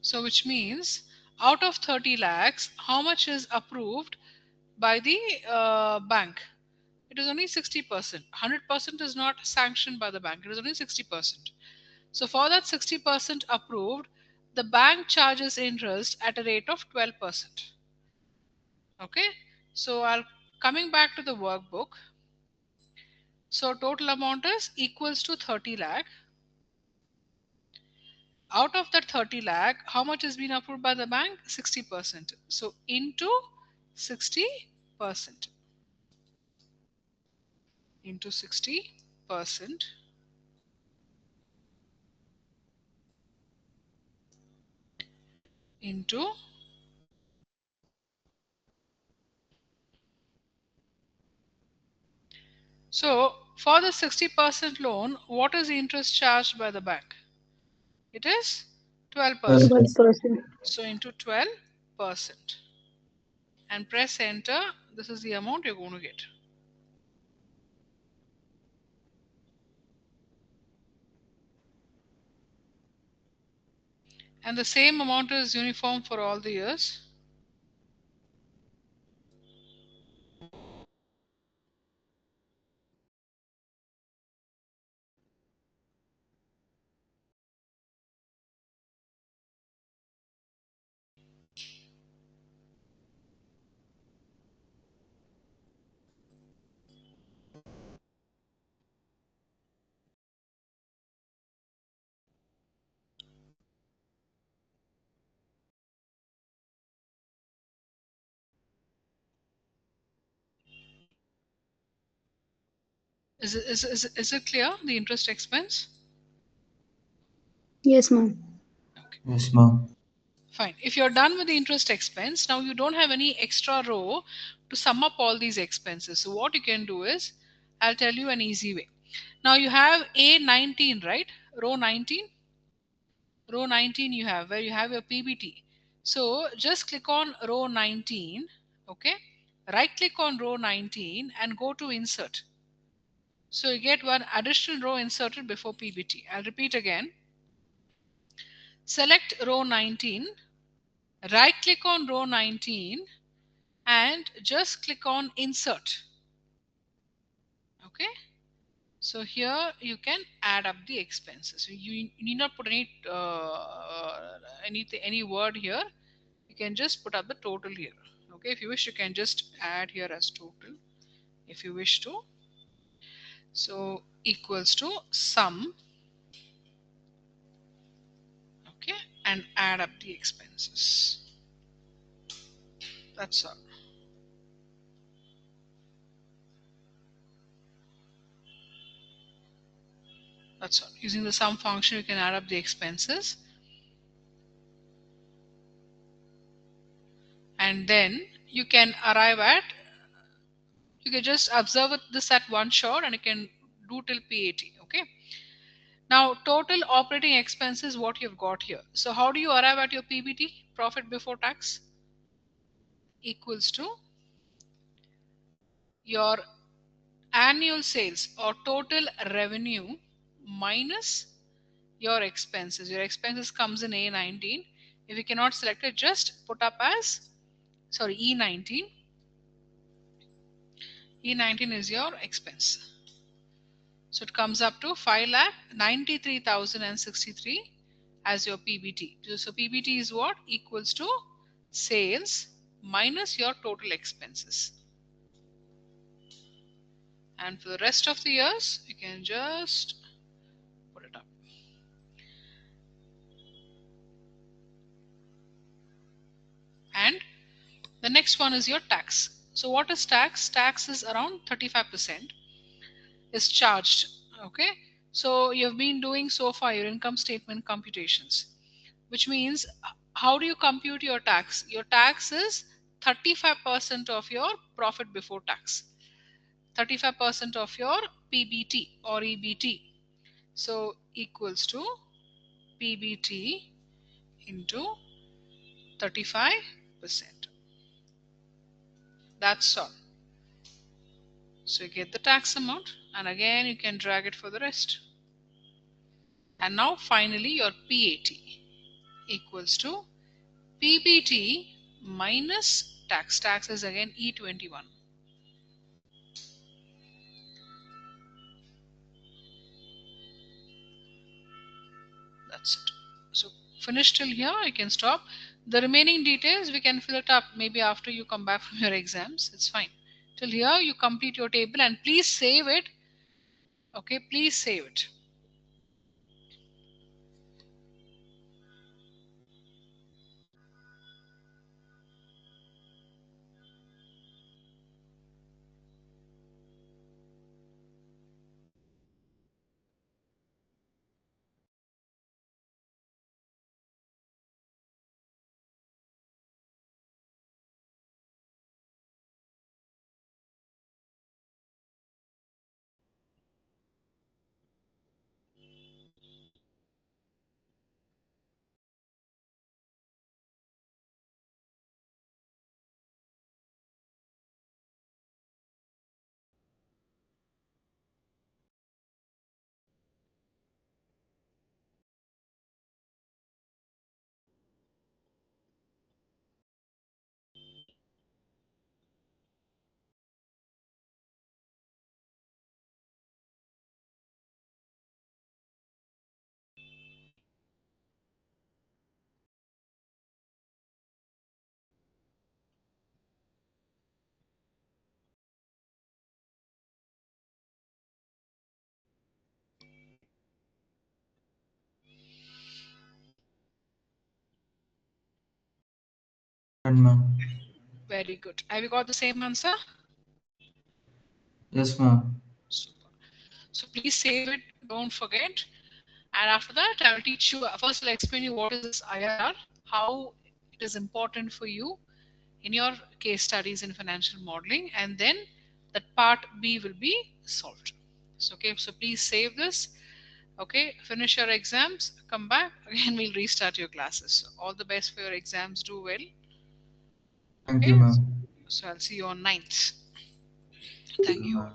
So which means out of 30 lakhs, how much is approved by the bank? It is only 60%. 100% is not sanctioned by the bank. It is only 60%. So for that 60% approved, the bank charges interest at a rate of 12%. Okay. So I'll coming back to the workbook. So total amount is equals to 30 lakh. Out of that 30 lakh, how much has been approved by the bank? 60%. So into 60%. Into 60% into, so for the 60% loan, what is the interest charged by the bank? It is 12%. 12%. So into 12% and press enter. This is the amount you're going to get. And the same amount is uniform for all the years. Is it clear, the interest expense? Yes, ma'am. Okay. Yes, ma'am. Fine. If you're done with the interest expense, now you don't have any extra row to sum up all these expenses. So what you can do is, I'll tell you an easy way. Now you have A19, right? Row 19. Row 19 you have, where you have your PBT. So just click on row 19, okay? Right click on row 19 and go to insert. So you get one additional row inserted before PBT. I'll repeat again. Select row 19, right click on row 19 and just click on insert. Okay. So here you can add up the expenses. You need not put any word here. You can just put up the total here. Okay, if you wish, you can just add here as total if you wish to. So equals to sum, okay, and add up the expenses. That's all. That's all. Using the sum function, you can add up the expenses. And then you can arrive at, you can just observe this at one shot and you can do till PAT. Okay. Now, total operating expenses, what you've got here. So how do you arrive at your PBT, profit before tax? Equals to your annual sales or total revenue minus your expenses. Your expenses comes in A19. If you cannot select it, just put up as, sorry, E19. E19 is your expense. So it comes up to 5,93,063 as your PBT. So PBT is what? Equals to sales minus your total expenses. And for the rest of the years, you can just put it up. And the next one is your tax. So what is tax? Tax is around 35% is charged. Okay. So you've been doing so far your income statement computations, which means how do you compute your tax? Your tax is 35% of your profit before tax, 35% of your PBT or EBT. So equals to PBT into 35%. That's all. So you get the tax amount and again you can drag it for the rest. And now finally your PAT equals to PBT minus tax. Tax is again E21. That's it. So finish till here, you can stop. The remaining details we can fill it up maybe after you come back from your exams. It's fine. Till here you complete your table and please save it. Okay, please save it. Done, ma'am. Very good. Have you got the same answer? Yes, ma'am. Super. So please save it, don't forget. And after that, I will teach you. First, I'll explain you what is this IRR, how it is important for you in your case studies in financial modeling, and then that part B will be solved. So, okay, so please save this. Okay, finish your exams, come back again. We'll restart your classes. So all the best for your exams. Do well. Thank you, Okay, ma'am. so I'll see you on 9th. See Thank you, you. ma'am.